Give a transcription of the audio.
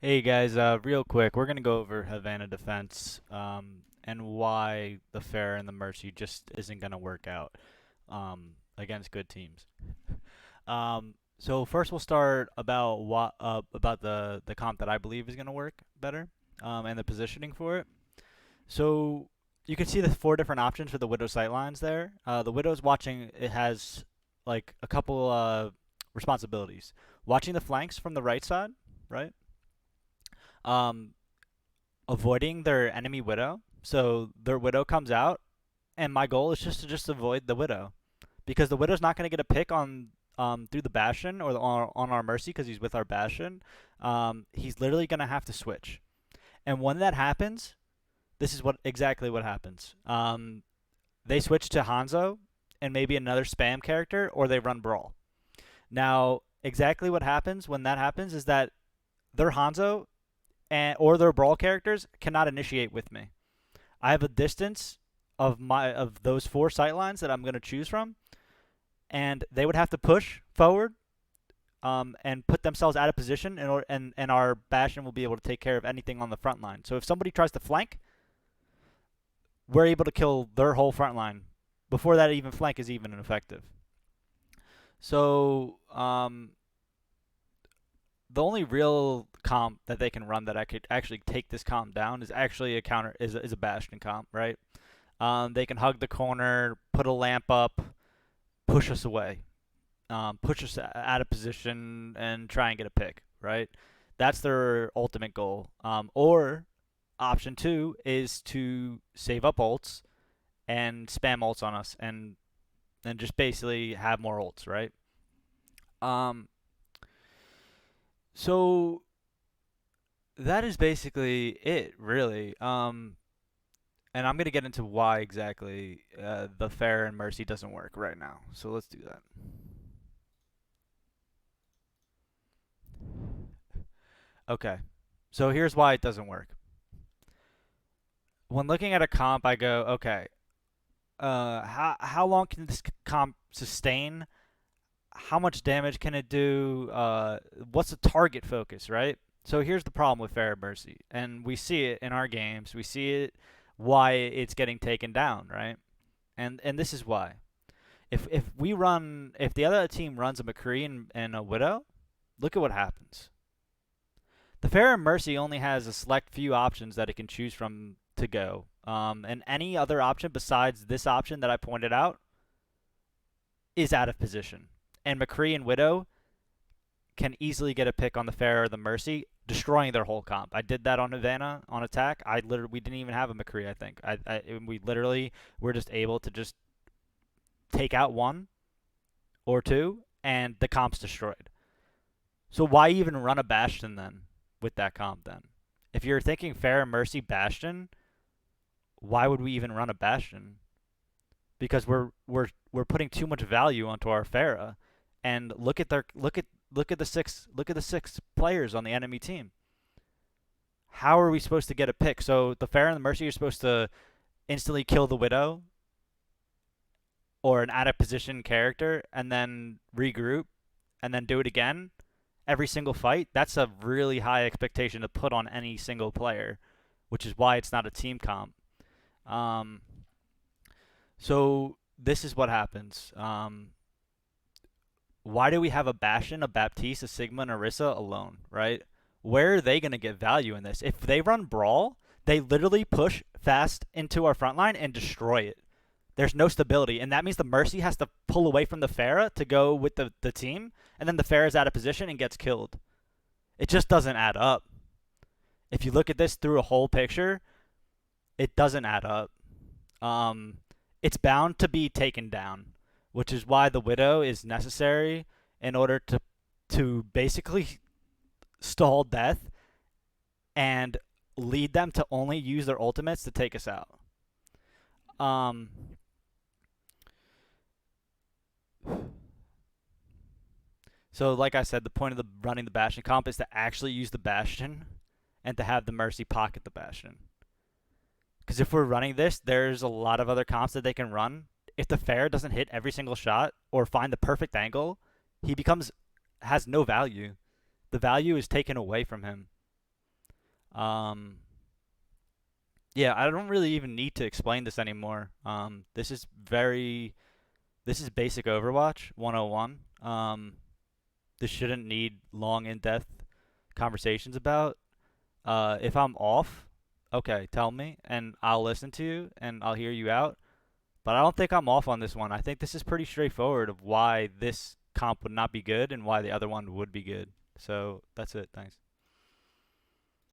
Hey guys, real quick, we're gonna go over Havana Defense, and why the Fair and the Mercy just isn't gonna work out, against good teams. So first we'll start about about the comp that I believe is gonna work better, and the positioning for it. So you can see the four different options for the Widow sightlines there. The Widow's watching, it has like a couple responsibilities. Watching the flanks from the right side, right? Um, Avoiding their enemy widow. So their widow comes out, and my goal is just to avoid the widow, because the widow's not going to get a pick on through the bastion or on our mercy because he's with our bastion. He's literally going to have to switch, and when that happens, this is what exactly what happens. They switch to Hanzo and maybe another spam character, or they run brawl. Now, exactly what happens when that happens is that their Hanzo or their brawl characters cannot initiate with me. I have a distance of those four sightlines that I'm going to choose from, and they would have to push forward, and put themselves out of position, and our Bastion will be able to take care of anything on the front line. So if somebody tries to flank, we're able to kill their whole front line before that even flank is even effective. So the only real comp that they can run that I could actually take this comp down is actually a counter is a Bastion comp, right? They can hug the corner, put a lamp up, push us away, push us out of position, and try and get a pick, right? That's their ultimate goal. Or option two is to save up ults and spam ults on us, and just basically have more ults, right? Um, so that is basically it, really. And I'm gonna get into why exactly the Fair and Mercy doesn't work right now. So let's do that. Okay. So here's why it doesn't work. When looking at a comp, I go, okay, how long can this comp sustain? How much damage can it do? What's the target focus, right? So here's the problem with Fair and Mercy, and we see it in our games. We see it why it's getting taken down, right? And this is why. If the other team runs a McCree and a Widow, look at what happens. The Fair and Mercy only has a select few options that it can choose from to go. And any other option besides this option that I pointed out is out of position. And McCree and Widow can easily get a pick on the Fair or the Mercy, destroying their whole comp. I did that on Havana on attack. We didn't even have a McCree. I think we literally were just able to just take out one or two, and the comp's destroyed. So why even run a Bastion then with that comp then? If you're thinking Fair and Mercy Bastion, why would we even run a Bastion? Because we're putting too much value onto our Pharah, and look at the six players on the enemy team. How are we supposed to get a pick? So the Pharah and the Mercy are supposed to instantly kill the Widow or an out of position character, and then regroup, and then do it again every single fight. That's a really high expectation to put on any single player, which is why it's not a team comp. Um, so this is what happens. Why do we have a Bastion, a Baptiste, a Sigma, and a Orisa alone, right? Where are they going to get value in this? If they run Brawl, they literally push fast into our front line and destroy it. There's no stability, and that means the Mercy has to pull away from the Pharah to go with the team, and then the Pharah's out of position and gets killed. It just doesn't add up. If you look at this through a whole picture, it doesn't add up. Um, it's bound to be taken down, which is why the Widow is necessary in order to basically stall death and lead them to only use their ultimates to take us out. Um, so like I said, the point of the running the Bastion comp is to actually use the Bastion and to have the Mercy pocket the Bastion. Because if we're running this, there's a lot of other comps that they can run. If the Fair doesn't hit every single shot or find the perfect angle, he becomes has no value. The value is taken away from him. Um, yeah, I don't really even need to explain this anymore. This is basic Overwatch 101. This shouldn't need long, in-depth conversations about. If I'm off, okay, tell me, and I'll listen to you, and I'll hear you out. But I don't think I'm off on this one. I think this is pretty straightforward of why this comp would not be good and why the other one would be good. So that's it. Thanks.